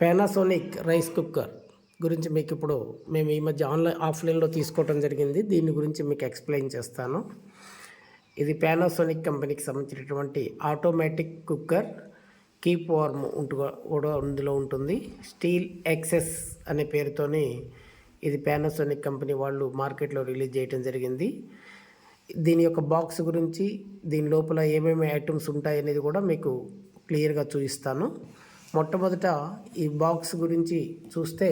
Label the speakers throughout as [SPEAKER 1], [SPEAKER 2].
[SPEAKER 1] Panasonic rice cooker గురించి మీకు ఇప్పుడు మేము ఈ మధ్య ఆఫ్లైన్లో తీసుకోవడం జరిగింది. దీని గురించి మీకు ఎక్స్ప్లెయిన్ చేస్తాను. ఇది పానాసోనిక్ కంపెనీకి సంబంధించినటువంటి ఆటోమేటిక్ కుక్కర్. కీప్ వార్మ్ కూడా ఇందులో ఉంటుంది. స్టీల్ ఎక్సెస్ అనే పేరుతోని ఇది పానాసోనిక్ కంపెనీ వాళ్ళు మార్కెట్లో రిలీజ్ చేయడం జరిగింది. దీని యొక్క బాక్స్ గురించి, దీని లోపల ఏమేమి ఐటమ్స్ ఉంటాయి అనేది కూడా మీకు క్లియర్గా చూపిస్తాను. మొట్టమొదట ఈ బాక్స్ గురించి చూస్తే,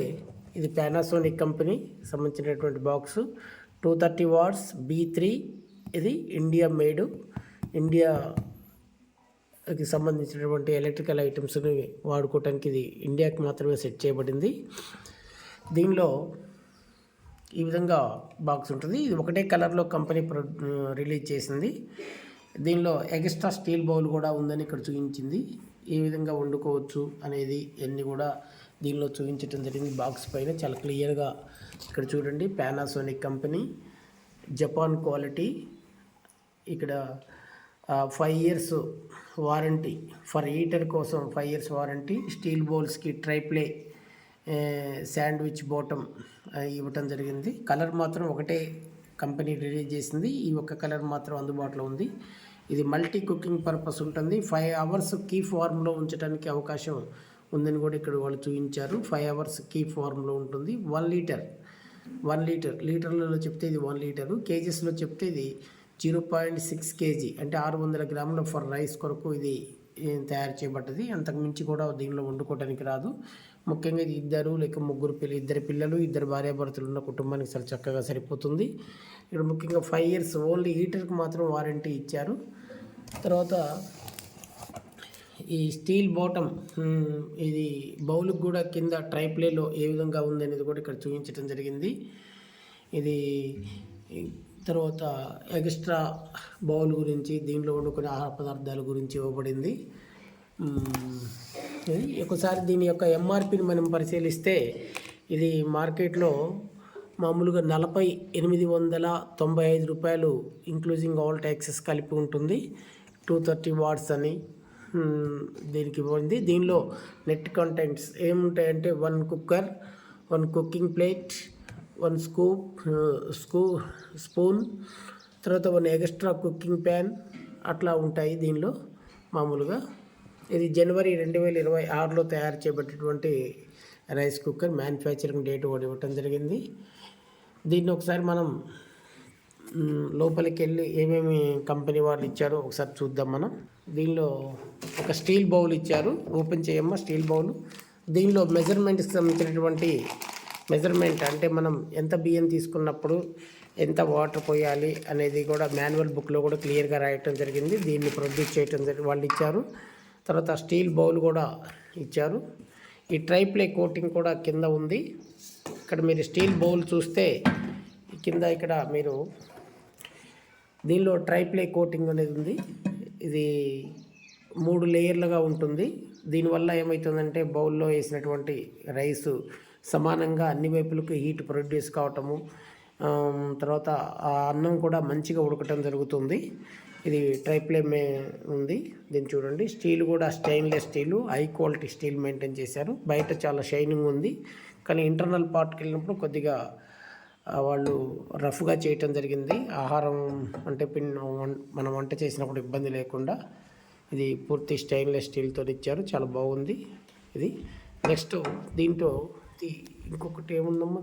[SPEAKER 1] ఇది పానాసోనిక్ కంపెనీ సంబంధించినటువంటి బాక్స్. 230 watts B3. ఇది ఇండియా మేడ్. ఇండియాకి సంబంధించినటువంటి ఎలక్ట్రికల్ ఐటమ్స్ని వాడుకోవటానికి ఇది ఇండియాకి మాత్రమే సెట్ చేయబడింది. దీనిలో ఈ విధంగా బాక్స్ ఉంటుంది. ఇది ఒకటే కలర్లో కంపెనీ రిలీజ్ చేసింది. దీనిలో ఎక్స్ట్రా స్టీల్ బౌల్ కూడా ఉందని ఇక్కడ చూపించింది. ఈ విధంగా వండుకోవచ్చు అనేది అన్నీ కూడా దీనిలో చూపించడం జరిగింది. బాక్స్ పైన చాలా క్లియర్గా ఇక్కడ చూడండి. Panasonic company, Japan quality. ఇక్కడ 5 years వారంటీ ఫర్ హీటర్ కోసం 5 years వారంటీ. స్టీల్ బౌల్స్కి ట్రైప్లే శాండ్విచ్ బాటమ్ ఇవ్వటం జరిగింది. కలర్ మాత్రం ఒకటే కంపెనీ రిలీజ్ చేసింది. ఈ ఒక్క కలర్ మాత్రం అందుబాటులో ఉంది. ఇది మల్టీ కుకింగ్ పర్పస్ ఉంటుంది. 5 hours కీప్ వార్మ్లో ఉంచడానికి అవకాశం ఉందని కూడా ఇక్కడ వాళ్ళు చూపించారు. 5 hours కీప్ వార్మ్లో ఉంటుంది. 1 లీటర్ లీటర్లలో చెప్తే ఇది 1 లీటరు. కేజెస్లో చెప్తే ఇది 0.6 kg, అంటే 600 grams ఫర్ రైస్ కొరకు ఇది తయారు చేయబడ్డది. అంతకు మించి కూడా దీనిలో వండుకోవడానికి రాదు. ముఖ్యంగా ఇది ఇద్దరు లేక ముగ్గురు ఇద్దరు పిల్లలు, ఇద్దరు భార్యాభర్తలు ఉన్న కుటుంబానికి చాలా చక్కగా సరిపోతుంది. ఇక్కడ ముఖ్యంగా 5 years ఓన్లీ హీటర్కి మాత్రం వారంటీ ఇచ్చారు. తర్వాత ఈ స్టీల్ బాటమ్, ఇది బౌల్కి కూడా కింద ట్రైప్లేలో ఏ విధంగా ఉంది అనేది కూడా ఇక్కడ చూపించడం జరిగింది. ఇది తర్వాత ఎక్స్ట్రా బౌల్ గురించి, దీనిలో వండుకునే ఆహార పదార్థాల గురించి ఇవ్వబడింది. ఒకసారి దీని యొక్క ఎంఆర్పిని మనం పరిశీలిస్తే, ఇది మార్కెట్లో మామూలుగా 4895 రూపాయలు ఇంక్లూజింగ్ ఆల్ ట్యాక్సెస్ కలిపి ఉంటుంది. 230 వాట్స్ అని దీనికి ఇవ్వండి. దీనిలో నెట్ కంటెంట్స్ ఏముంటాయంటే 1 కుక్కర్, 1 కుకింగ్ ప్లేట్, 1 స్పూన్, తర్వాత 1 ఎక్స్ట్రా కుకింగ్ ప్యాన్ అట్లా ఉంటాయి దీనిలో మామూలుగా. ఇది జనవరి 2026లో తయారు చేయబడినటువంటి రైస్ కుక్కర్. మ్యానుఫ్యాక్చరింగ్ డేట్ కూడా ఇవ్వటం జరిగింది. దీన్ని ఒకసారి మనం లోపలికి వెళ్ళి ఏమేమి కంపెనీ వాళ్ళు ఇచ్చారో ఒకసారి చూద్దాం మనం. దీనిలో ఒక స్టీల్ బౌల్ ఇచ్చారు. ఓపెన్ చేయమ్మా స్టీల్ బౌల్. దీనిలో మెజర్మెంట్కి సంబంధించినటువంటి మెజర్మెంట్, అంటే మనం ఎంత బియ్యం తీసుకున్నప్పుడు ఎంత వాటర్ పోయాలి అనేది కూడా మాన్యువల్ బుక్లో కూడా క్లియర్గా రాయటం జరిగింది. దీన్ని ప్రొడ్యూస్ చేయటం వాళ్ళు ఇచ్చారు. తర్వాత స్టీల్ బౌల్ కూడా ఇచ్చారు. ఈ ట్రైప్లే కోటింగ్ కూడా కింద ఉంది. ఇక్కడ మీరు స్టీల్ బౌల్ చూస్తే కింద ఇక్కడ మీరు దీనిలో ట్రైప్లే కోటింగ్ అనేది ఉంది. ఇది 3 లేయర్లుగా ఉంటుంది. దీనివల్ల ఏమవుతుందంటే బౌల్లో వేసినటువంటి రైసు సమానంగా అన్ని వైపులకు హీట్ ప్రొడ్యూస్ కావటము, తర్వాత ఆ అన్నం కూడా మంచిగా ఉడకటం జరుగుతుంది. ఇది ట్రైప్లే ఉంది. దీన్ని చూడండి. స్టీల్ కూడా stainless steel, high quality steel maintain చేశారు. బయట చాలా షైనింగ్ ఉంది, కానీ ఇంటర్నల్ పార్ట్కి వెళ్ళినప్పుడు కొద్దిగా వాళ్ళు రఫ్గా చేయటం జరిగింది. ఆహారం అంటే మనం వంట చేసినప్పుడు ఇబ్బంది లేకుండా ఇది పూర్తి స్టెయిన్లెస్ స్టీల్తో ఇచ్చారు. చాలా బాగుంది ఇది. నెక్స్ట్ దీంట్లో ఇంకొకటి ఏముందమ్మా,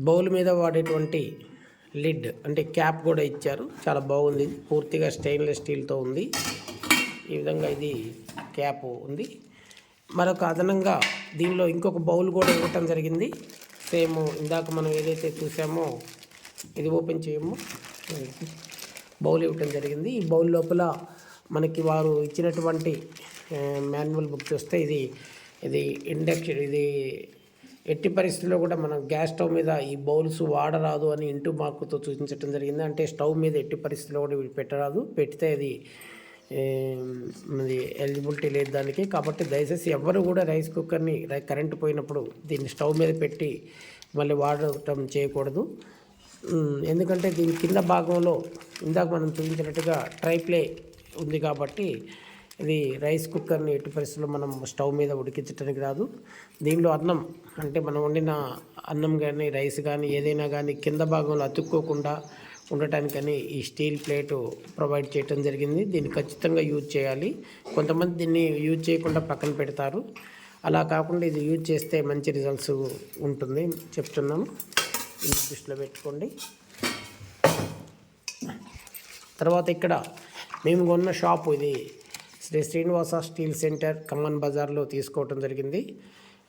[SPEAKER 1] బౌల్ మీద వాడేటువంటి లిడ్ అంటే క్యాప్ కూడా ఇచ్చారు. చాలా బాగుంది. పూర్తిగా స్టెయిన్లెస్ స్టీల్తో ఉంది. ఈ విధంగా ఇది క్యాప్ ఉంది. మరొక అదనంగా దీనిలో ఇంకొక బౌల్ కూడా ఇవ్వటం జరిగింది. సేమ్ ఇందాక మనం ఏదైతే చూసామో, ఇది ఓపెన్ చేయము, బౌల్ ఇవ్వటం జరిగింది. ఈ బౌల్ లోపల మనకి వారు ఇచ్చినటువంటి మాన్యువల్ బుక్ చూస్తే ఇది ఇండక్షన్, ఇది ఎట్టి పరిస్థితుల్లో కూడా మనం గ్యాస్ స్టవ్ మీద ఈ బౌల్స్ వాడరాదు అని ఇంటూ మార్కుతో సూచించడం జరిగింది. అంటే స్టవ్ మీద ఎట్టి పరిస్థితుల్లో కూడా ఇవి పెట్టరాదు, పెడితే అది ఎలిజిబిలిటీ లేదు దానికి. కాబట్టి దయచేసి ఎవరు కూడా రైస్ కుక్కర్ని కరెంటు పోయినప్పుడు దీన్ని స్టవ్ మీద పెట్టి మళ్ళీ వాడటం చేయకూడదు. ఎందుకంటే దీని కింద భాగంలో ఇందాక మనం చూపించినట్టుగా ట్రైప్లే ఉంది కాబట్టి ఇది రైస్ కుక్కర్ని ఎట్టి పరిస్థితుల్లో మనం స్టవ్ మీద ఉడికించడానికి రాదు. దీనిలో అన్నం అంటే మనం వండిన అన్నం కానీ రైస్ కానీ ఏదైనా కానీ కింద భాగంలో అతుక్కోకుండా ఉండటానికని ఈ స్టీల్ ప్లేటు ప్రొవైడ్ చేయడం జరిగింది. దీన్ని ఖచ్చితంగా యూజ్ చేయాలి. కొంతమంది దీన్ని యూజ్ చేయకుండా పక్కన పెడతారు. అలా కాకుండా ఇది యూజ్ చేస్తే మంచి రిజల్ట్స్ ఉంటుంది చెప్తున్నాను. ఇది దృష్టిలో పెట్టుకోండి. తర్వాత ఇక్కడ మేము కొన్న షాపు ఇది శ్రీ శ్రీనివాస స్టీల్ సెంటర్ ఖమ్మం బజార్లో తీసుకోవటం జరిగింది.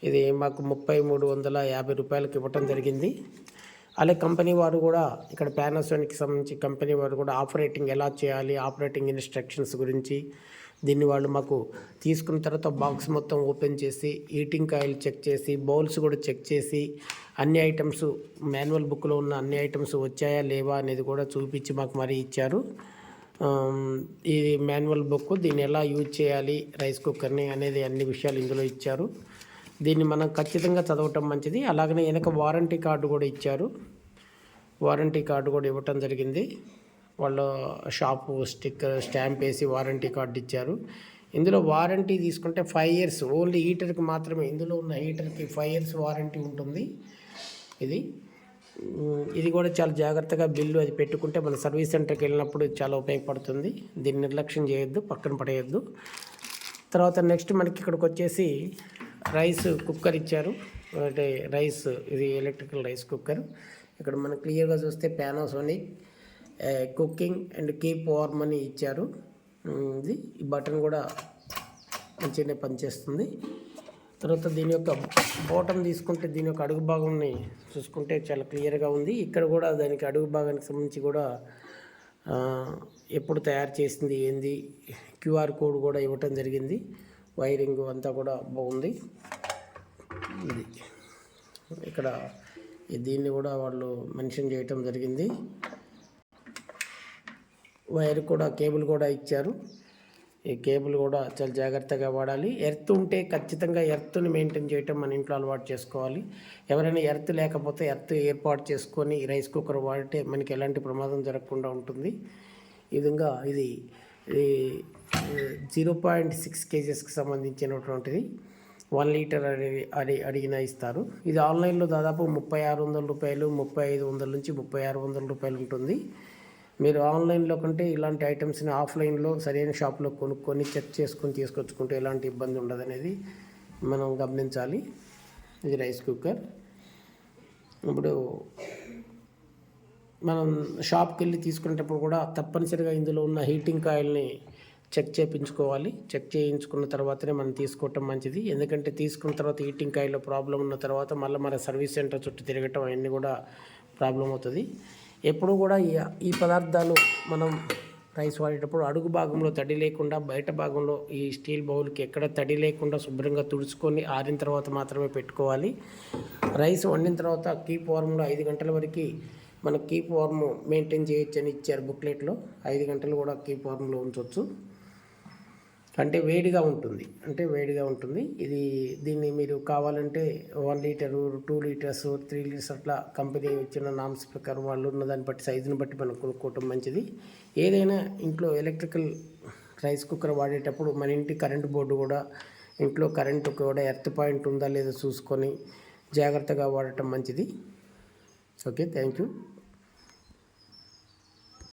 [SPEAKER 1] ఇది మాకు 3350 రూపాయలకి ఇవ్వటం జరిగింది. అలాగే కంపెనీ వారు కూడా ఇక్కడ పానాసోనిక్కి సంబంధించి కంపెనీ వారు కూడా ఆపరేటింగ్ ఎలా చేయాలి, ఆపరేటింగ్ ఇన్స్ట్రక్షన్స్ గురించి దీన్ని వాళ్ళు మాకు తీసుకున్న తర్వాత బాక్స్ మొత్తం ఓపెన్ చేసి హీటింగ్ కాయిల్ చెక్ చేసి బౌల్స్ కూడా చెక్ చేసి అన్ని ఐటమ్స్ మాన్యువల్ బుక్లో ఉన్న అన్ని ఐటమ్స్ వచ్చాయా లేవా అనేది కూడా చూపించి మాకు మరీ ఇచ్చారు. ఈ మాన్యువల్ బుక్ దీన్ని ఎలా యూజ్ చేయాలి రైస్ కుక్కర్ని అనేది అన్ని విషయాలు ఇందులో ఇచ్చారు. దీన్ని మనం ఖచ్చితంగా చదవటం మంచిది. అలాగనే వెనక వారంటీ కార్డు కూడా ఇచ్చారు. వారంటీ కార్డు కూడా ఇవ్వటం జరిగింది. వాళ్ళ షాపు స్టాంప్ వేసి వారంటీ కార్డు ఇచ్చారు. ఇందులో వారంటీ తీసుకుంటే 5 years ఓన్లీ హీటర్కి మాత్రమే. ఇందులో ఉన్న హీటర్కి 5 years వారంటీ ఉంటుంది. ఇది కూడా చాలా జాగ్రత్తగా బిల్లు అది పెట్టుకుంటే మన సర్వీస్ సెంటర్కి వెళ్ళినప్పుడు చాలా ఉపయోగపడుతుంది. దీన్ని నిర్లక్ష్యం చేయొద్దు, పక్కన పడేయద్దు. తర్వాత నెక్స్ట్ మనకి ఇక్కడికి వచ్చేసి రైస్ కుక్కర్ ఇచ్చారు. అంటే రైస్ ఇది ఎలక్ట్రికల్ రైస్ కుక్కర్. ఇక్కడ మనం క్లియర్గా చూస్తే Panasonic cooking and keep warm అని ఇచ్చారు. ఇది ఈ బటన్ కూడా మంచిగానే పనిచేస్తుంది. తర్వాత దీని యొక్క బాటమ్ తీసుకుంటే దీని యొక్క అడుగు భాగంని చూసుకుంటే చాలా క్లియర్గా ఉంది. ఇక్కడ కూడా దానికి అడుగు భాగానికి సంబంధించి కూడా ఎప్పుడు తయారు చేసింది ఏంది QR కోడ్ కూడా ఇవ్వటం జరిగింది. వైరింగ్ అంతా కూడా బాగుంది. ఇది ఇక్కడ దీన్ని కూడా వాళ్ళు మెన్షన్ చేయటం జరిగింది. వైర్ కూడా కేబుల్ కూడా ఇచ్చారు. ఈ కేబుల్ కూడా చాలా జాగ్రత్తగా వాడాలి. ఎర్త్ ఉంటే ఖచ్చితంగా ఎర్త్ని మెయింటైన్ చేయటం మన ఇంట్లో అలవాటు చేసుకోవాలి. ఎవరైనా ఎర్త్ లేకపోతే ఎర్త్ ఏర్పాటు చేసుకొని రైస్ కుక్కర్ వాడితే మనకి ఎలాంటి ప్రమాదం జరగకుండా ఉంటుంది. ఈ విధంగా ఇది 0.6 kgsకి సంబంధించినటువంటిది. 1 లీటర్ అడిగినా ఇస్తారు. ఇది ఆన్లైన్లో దాదాపు 3600 రూపాయలు, 3500 నుంచి 3600 రూపాయలు ఉంటుంది. మీరు ఆన్లైన్లో కంటే ఇలాంటి ఐటమ్స్ని ఆఫ్లైన్లో సరైన షాప్లో కొనుక్కొని చెక్ చేసుకొని తీసుకొచ్చుకుంటే ఎలాంటి ఇబ్బంది ఉండదు అనేది మనం గమనించాలి. ఇది రైస్ కుక్కర్. ఇప్పుడు మనం షాప్కి వెళ్ళి తీసుకునేటప్పుడు కూడా తప్పనిసరిగా ఇందులో ఉన్న హీటింగ్ కాయిల్ని చెక్ చేయించుకోవాలి. చెక్ చేయించుకున్న తర్వాతనే మనం తీసుకోవటం మంచిది. ఎందుకంటే తీసుకున్న తర్వాత హీటింగ్ కాయిల్లో ప్రాబ్లం ఉన్న తర్వాత మళ్ళీ మన సర్వీస్ సెంటర్ చుట్టూ తిరగటం అవన్నీ కూడా ప్రాబ్లం అవుతుంది. ఎప్పుడు కూడా ఈ పదార్థాలు మనం రైస్ వాడేటప్పుడు అడుగు భాగంలో తడి లేకుండా బయట భాగంలో ఈ స్టీల్ బౌల్కి ఎక్కడ తడి లేకుండా శుభ్రంగా తుడుచుకొని ఆరిన తర్వాత మాత్రమే పెట్టుకోవాలి. రైస్ వండిన తర్వాత కీప్ వార్మ్లో 5 గంటల వరకు మనకు కీప్ వార్మ్ మెయింటైన్ చేయొచ్చు అని ఇచ్చారు బుక్లెట్లో. 5 గంటలు కూడా కీప్ వార్మ్లో ఉంచవచ్చు. అంటే వేడిగా ఉంటుంది. దీన్ని మీరు కావాలంటే 1 లీటరు, 2 లీటర్స్, 3 లీటర్స్ అట్లా కంపెనీ ఇచ్చిన నామ్స్ ప్రకారం వాళ్ళు ఉన్న దాన్ని బట్టి సైజుని బట్టి మనం కొనుక్కోవటం మంచిది. ఏదైనా ఇంట్లో ఎలక్ట్రికల్ రైస్ కుక్కర్ వాడేటప్పుడు మన ఇంటి కరెంటు బోర్డు కూడా ఇంట్లో కరెంటు కూడా ఎర్త్ పాయింట్ ఉందా లేదా చూసుకొని జాగ్రత్తగా వాడటం మంచిది. Okay, thank you.